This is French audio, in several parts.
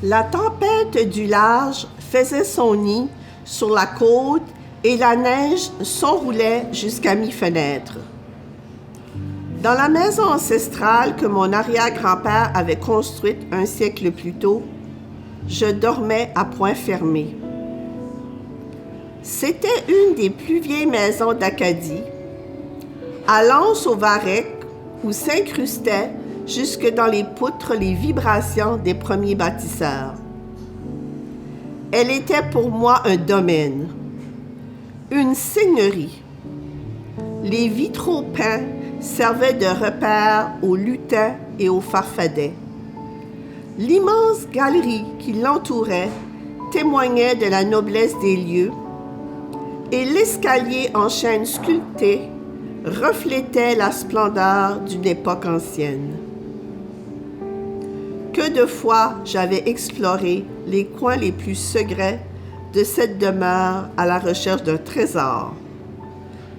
La tempête du large faisait son nid sur la côte et la neige s'enroulait jusqu'à mi-fenêtre. Dans la maison ancestrale que mon arrière-grand-père avait construite un siècle plus tôt, je dormais à point fermé. C'était une des plus vieilles maisons d'Acadie, à l'Anse-au-Varech, où s'incrustaient jusque dans les poutres les vibrations des premiers bâtisseurs. Elle était pour moi un domaine, une seigneurie. Les vitraux peints servaient de repères aux lutins et aux farfadets. L'immense galerie qui l'entourait témoignait de la noblesse des lieux et l'escalier en chêne sculpté reflétait la splendeur d'une époque ancienne. Que de fois j'avais exploré les coins les plus secrets de cette demeure à la recherche d'un trésor.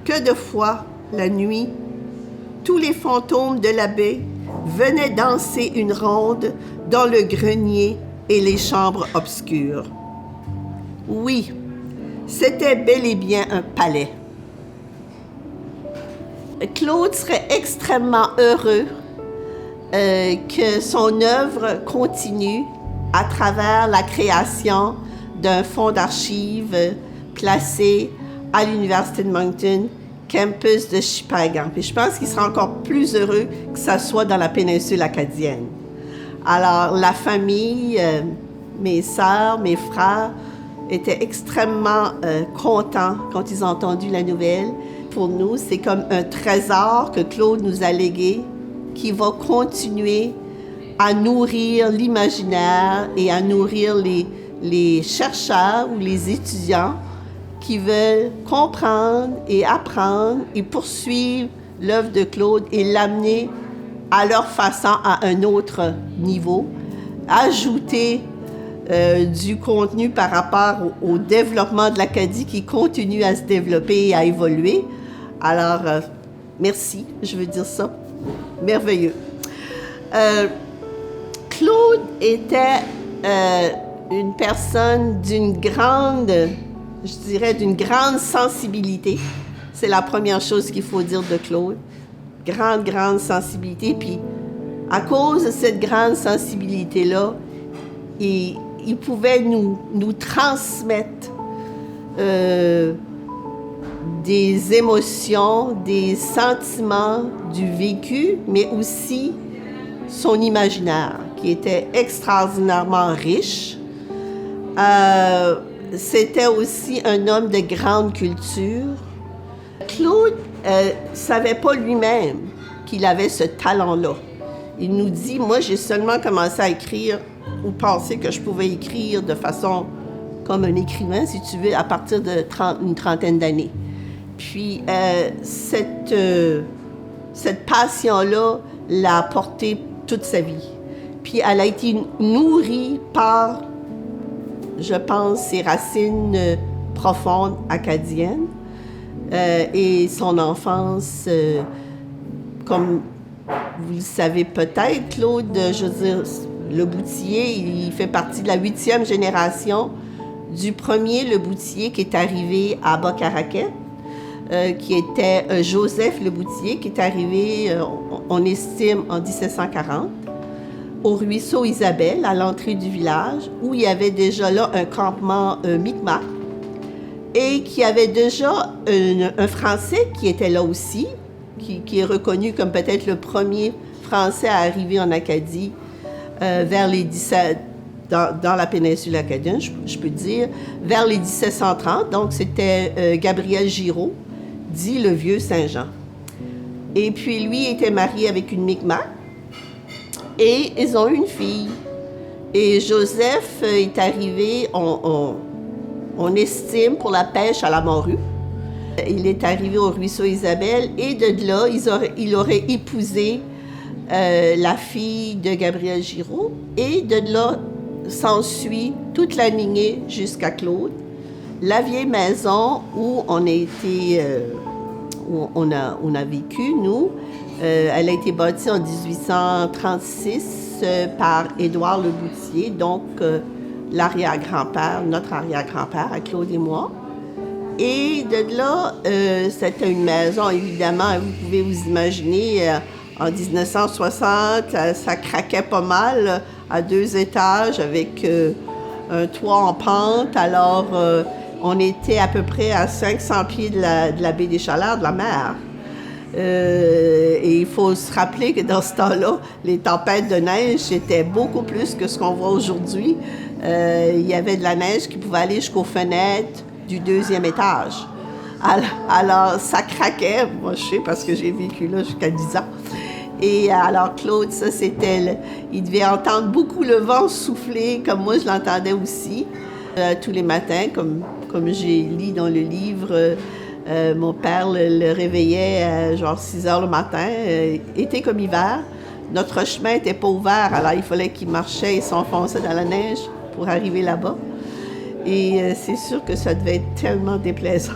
Que de fois, la nuit, tous les fantômes de l'abbé venaient danser une ronde dans le grenier et les chambres obscures. Oui, c'était bel et bien un palais. Claude serait extrêmement heureux que son œuvre continue à travers la création d'un fonds d'archives placé à l'Université de Moncton, campus de Shippagan. Puis je pense qu'il sera encore plus heureux que ça soit dans la péninsule acadienne. Alors, la famille, mes sœurs, mes frères, étaient extrêmement contents quand ils ont entendu la nouvelle. Pour nous, c'est comme un trésor que Claude nous a légué, qui va continuer à nourrir l'imaginaire et à nourrir les chercheurs ou les étudiants qui veulent comprendre et apprendre et poursuivre l'œuvre de Claude et l'amener à leur façon à un autre niveau, ajouter du contenu par rapport au développement de l'Acadie qui continue à se développer et à évoluer. Alors, merci, je veux dire ça. Merveilleux. Claude était une personne d'une grande sensibilité. C'est la première chose qu'il faut dire de Claude. Grande sensibilité. Puis, à cause de cette grande sensibilité-là, il pouvait nous transmettre des émotions, des sentiments du vécu, mais aussi son imaginaire, qui était extraordinairement riche. C'était aussi un homme de grande culture. Claude savait pas lui-même qu'il avait ce talent-là. Il nous dit, moi, j'ai seulement commencé à écrire ou penser que je pouvais écrire de façon comme un écrivain, si tu veux, à partir d'une trentaine d'années. Puis, cette passion-là l'a portée toute sa vie. Puis, elle a été nourrie par, je pense, ses racines profondes acadiennes et son enfance, comme vous le savez peut-être, Claude, je veux dire, Le Boutier, il fait partie de la 8e génération du premier Le Boutier qui est arrivé à Boc-à-Raquette, qui était Joseph Le Boutier, qui est arrivé, on estime, en 1740, au ruisseau Isabelle, à l'entrée du village, où il y avait déjà là un campement Micmac, et qui avait déjà un Français qui était là aussi, qui est reconnu comme peut-être le premier Français à arriver en Acadie vers les 17... Dans la péninsule acadienne, je peux dire, vers les 1730. Donc, c'était Gabriel Giraud, dit le Vieux Saint-Jean. Et puis, lui était marié avec une Micmac. Et ils ont eu une fille. Et Joseph est arrivé, on estime, pour la pêche à la morue. Il est arrivé au ruisseau Isabelle. Et de là, il aurait épousé la fille de Gabriel Giraud. Et de là, s'ensuit toute la lignée jusqu'à Claude. La vieille maison où on a été, où on a vécu, nous, elle a été bâtie en 1836 par Édouard Leboutier, donc l'arrière-grand-père, notre arrière-grand-père, à Claude et moi. Et de là, c'était une maison, évidemment, vous pouvez vous imaginer, en 1960, ça craquait pas mal, à 2 étages, avec un toit en pente. Alors, on était à peu près à 500 pieds de la baie des Chaleurs, de la mer. Et il faut se rappeler que dans ce temps-là, les tempêtes de neige étaient beaucoup plus que ce qu'on voit aujourd'hui. Il y avait de la neige qui pouvait aller jusqu'aux fenêtres du 2e étage. Alors, ça craquait. Moi, je sais parce que j'ai vécu là jusqu'à 10 ans. Et alors, Claude, ça, c'était... Il devait entendre beaucoup le vent souffler, comme moi, je l'entendais aussi. Tous les matins, comme j'ai lu dans le livre, mon père le réveillait à genre 6 heures le matin, été comme hiver. Notre chemin n'était pas ouvert, alors il fallait qu'il marchait et s'enfonçait dans la neige pour arriver là-bas. Et c'est sûr que ça devait être tellement déplaisant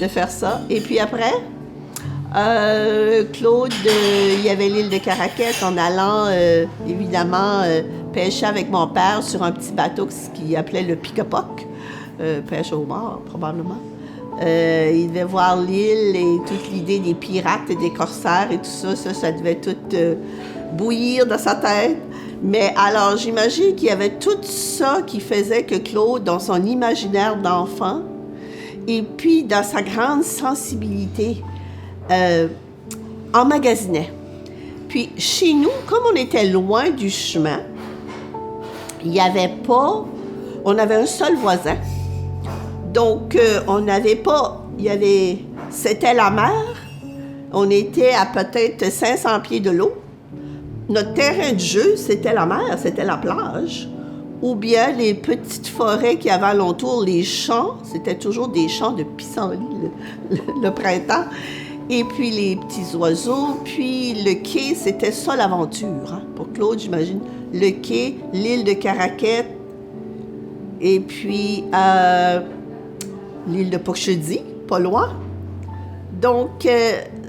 de faire ça. Et puis après, Claude, il y avait l'île de Caraquette en allant, évidemment, pêcher avec mon père sur un petit bateau qu'il appelait le pick-a-pock, pêche au mort, probablement. Il devait voir l'île et toute l'idée des pirates et des corsaires et tout ça, ça devait tout bouillir dans sa tête. Mais alors, j'imagine qu'il y avait tout ça qui faisait que Claude, dans son imaginaire d'enfant, et puis dans sa grande sensibilité, emmagasinait. Puis chez nous, comme on était loin du chemin, il n'y avait pas... On avait un seul voisin. Donc, on n'avait pas... C'était la mer. On était à peut-être 500 pieds de l'eau. Notre terrain de jeu, c'était la mer, c'était la plage. Ou bien les petites forêts qu'il y avait alentour, les champs. C'était toujours des champs de pissenlit le printemps. Et puis les petits oiseaux. Puis le quai, c'était ça l'aventure. Hein? Pour Claude, j'imagine. Le quai, l'île de Caraquette. Et puis l'île de Pochedy, pas loin. Donc,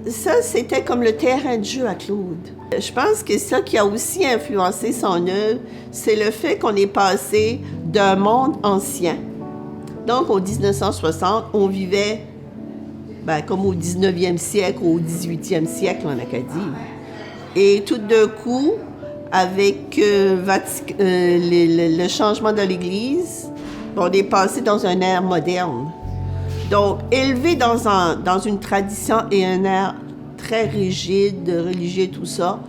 ça, c'était comme le terrain de jeu à Claude. Je pense que ça qui a aussi influencé son œuvre, c'est le fait qu'on est passé d'un monde ancien. Donc, au 1960, on vivait comme au 19e siècle ou au 18e siècle en Acadie. Et tout d'un coup, avec le changement de l'Église, on est passé dans un ère moderne. Donc, élevé dans une tradition et un ère très rigide, religieux, tout ça,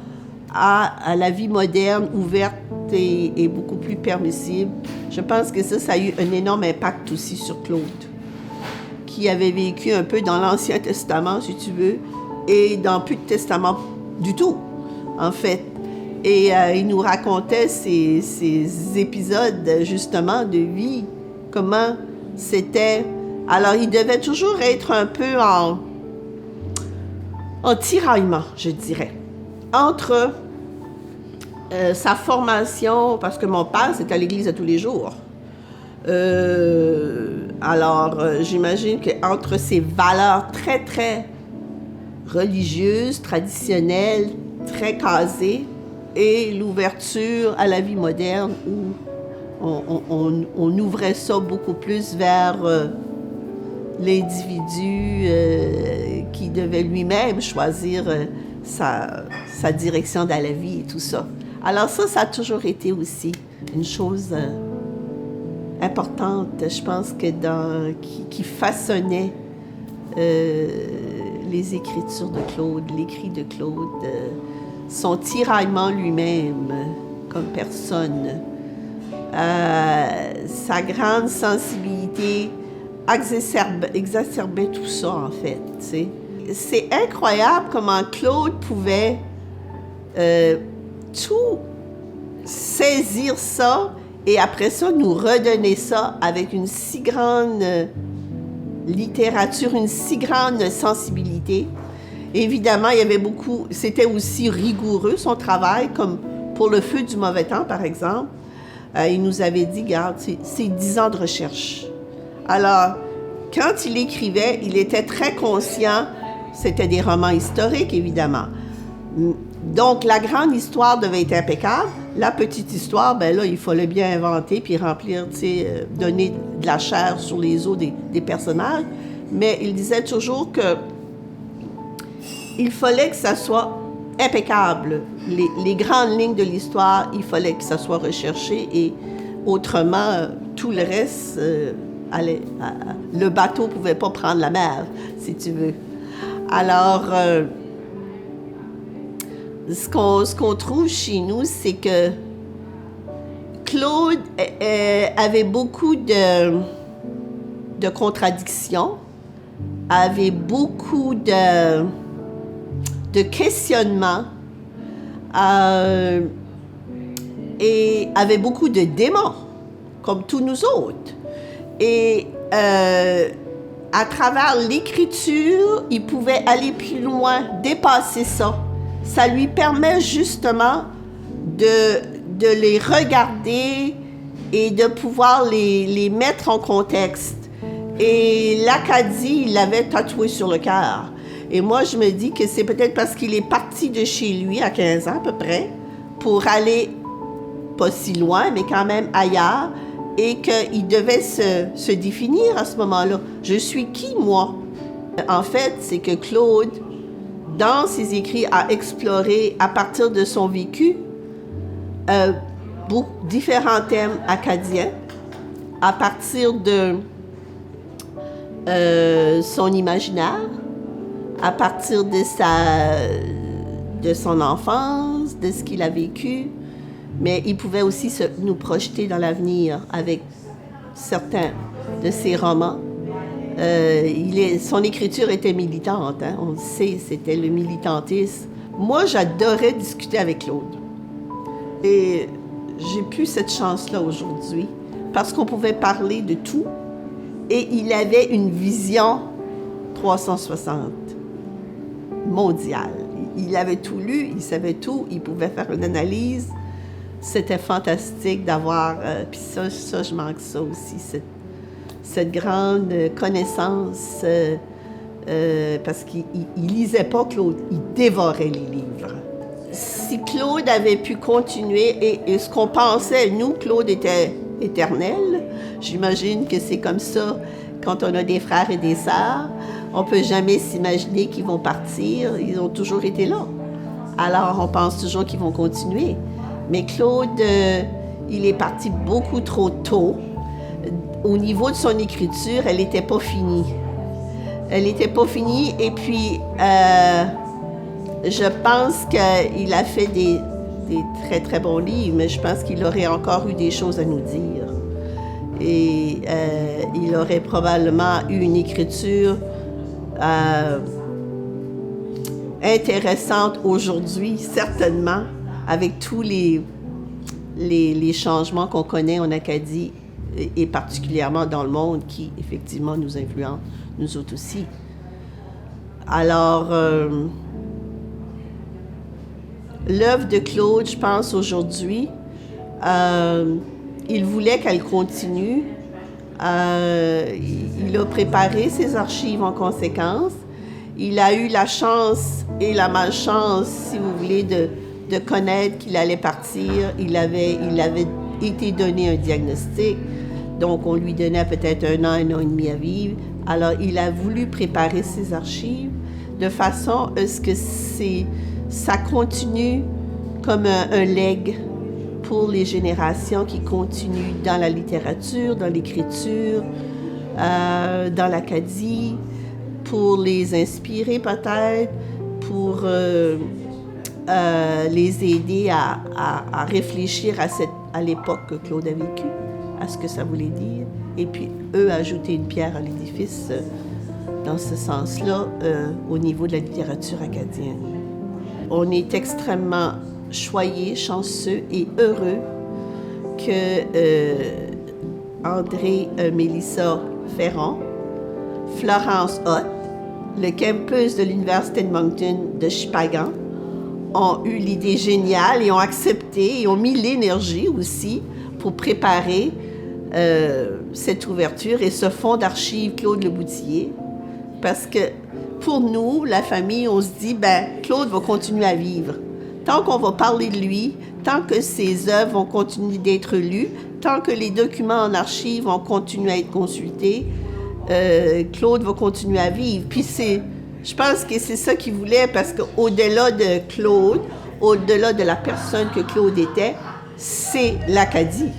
à la vie moderne, ouverte et beaucoup plus permissible. Je pense que ça a eu un énorme impact aussi sur Claude, qui avait vécu un peu dans l'Ancien Testament, si tu veux, et dans plus de Testament du tout, en fait. Et il nous racontait ces épisodes, justement, de vie, comment c'était... Alors, il devait toujours être un peu en tiraillement, je dirais, entre sa formation, parce que mon père, c'était à l'église à tous les jours. J'imagine qu'entre ses valeurs très, très religieuses, traditionnelles, très casées, et l'ouverture à la vie moderne, où on ouvrait ça beaucoup plus vers... l'individu qui devait lui-même choisir sa direction dans la vie et tout ça. Alors ça a toujours été aussi une chose importante, je pense, qui façonnait les écritures de Claude, l'écrit de Claude, son tiraillement lui-même comme personne, sa grande sensibilité exacerbait tout ça, en fait, tu sais. C'est incroyable comment Claude pouvait tout saisir ça et après ça, nous redonner ça avec une si grande littérature, une si grande sensibilité. Évidemment, il y avait c'était aussi rigoureux, son travail, comme pour Le Feu du mauvais temps, par exemple. Il nous avait dit, regarde, c'est 10 ans de recherche. Alors, quand il écrivait, il était très conscient, c'était des romans historiques, évidemment, Donc, la grande histoire devait être impeccable. La petite histoire, ben là, il fallait bien inventer puis remplir, tu sais, donner de la chair sur les os des personnages. Mais il disait toujours que il fallait que ça soit impeccable. Les grandes lignes de l'histoire, il fallait que ça soit recherché et autrement, tout le reste allait... le bateau ne pouvait pas prendre la mer, si tu veux. Alors, ce qu'on trouve chez nous, c'est que Claude avait beaucoup de contradictions, avait beaucoup de questionnements et avait beaucoup de démons, comme tous nous autres. Et à travers l'écriture, il pouvait aller plus loin, dépasser ça. Ça lui permet justement de les regarder et de pouvoir les mettre en contexte. Et l'Acadie, il l'avait tatoué sur le cœur. Et moi, je me dis que c'est peut-être parce qu'il est parti de chez lui à 15 ans à peu près pour aller, pas si loin, mais quand même ailleurs, et qu'il devait se définir à ce moment-là. Je suis qui, moi? En fait, c'est que Claude, dans ses écrits, a exploré, à partir de son vécu, différents thèmes acadiens, à partir de son imaginaire, à partir de son enfance, de ce qu'il a vécu, mais il pouvait aussi nous projeter dans l'avenir avec certains de ses romans. Son écriture était militante, hein, on le sait, c'était le militantisme. Moi, j'adorais discuter avec Claude. Et j'ai plus cette chance-là aujourd'hui, parce qu'on pouvait parler de tout, et il avait une vision 360. Mondial. Il avait tout lu, il savait tout, il pouvait faire une analyse. C'était fantastique d'avoir... puis ça, je manque ça aussi, cette grande connaissance, parce qu'il lisait pas Claude, il dévorait les livres. Si Claude avait pu continuer, et ce qu'on pensait, nous, Claude était éternel, j'imagine que c'est comme ça quand on a des frères et des sœurs. On ne peut jamais s'imaginer qu'ils vont partir. Ils ont toujours été là. Alors, on pense toujours qu'ils vont continuer. Mais Claude, il est parti beaucoup trop tôt. Au niveau de son écriture, elle n'était pas finie. Elle n'était pas finie. Et puis, je pense qu'il a fait des très, très bons livres, mais je pense qu'il aurait encore eu des choses à nous dire. Et il aurait probablement eu une écriture intéressante aujourd'hui, certainement, avec tous les changements qu'on connaît en Acadie et particulièrement dans le monde qui, effectivement, nous influencent, nous autres aussi. Alors, l'œuvre de Claude, je pense, aujourd'hui, il voulait qu'elle continue. Il a préparé ses archives en conséquence. Il a eu la chance et la malchance, si vous voulez, de connaître qu'il allait partir. Il avait été donné un diagnostic, donc on lui donnait peut-être 1 an et demi à vivre. Alors, il a voulu préparer ses archives de façon à ce que ça continue comme un legs pour les générations qui continuent dans la littérature, dans l'écriture, dans l'Acadie, pour les inspirer peut-être, pour les aider à réfléchir à l'époque que Claude a vécue, à ce que ça voulait dire, et puis eux ajouter une pierre à l'édifice dans ce sens-là au niveau de la littérature acadienne. On est extrêmement choyés, chanceux et heureux que André Mélissa Ferron, Florence Hott, le campus de l'Université de Moncton de Shippagan ont eu l'idée géniale et ont accepté et ont mis l'énergie aussi pour préparer cette ouverture et ce fonds d'archives Claude Leboutillier. Parce que pour nous, la famille, on se dit, ben Claude va continuer à vivre. tant qu'on va parler de lui, tant que ses œuvres vont continuer d'être lues, tant que les documents en archives vont continuer à être consultés, Claude va continuer à vivre. Puis je pense que c'est ça qu'il voulait, parce qu'au-delà de Claude, au-delà de la personne que Claude était, c'est l'Acadie.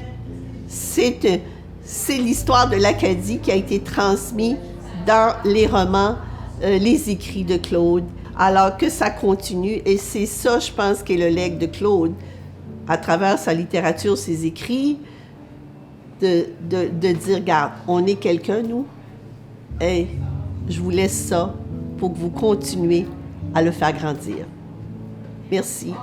C'est l'histoire de l'Acadie qui a été transmise dans les romans, les écrits de Claude, alors que ça continue. Et c'est ça, je pense, qui est le legs de Claude, à travers sa littérature, ses écrits, de dire, regarde, on est quelqu'un, nous. Hey, je vous laisse ça pour que vous continuez à le faire grandir. Merci.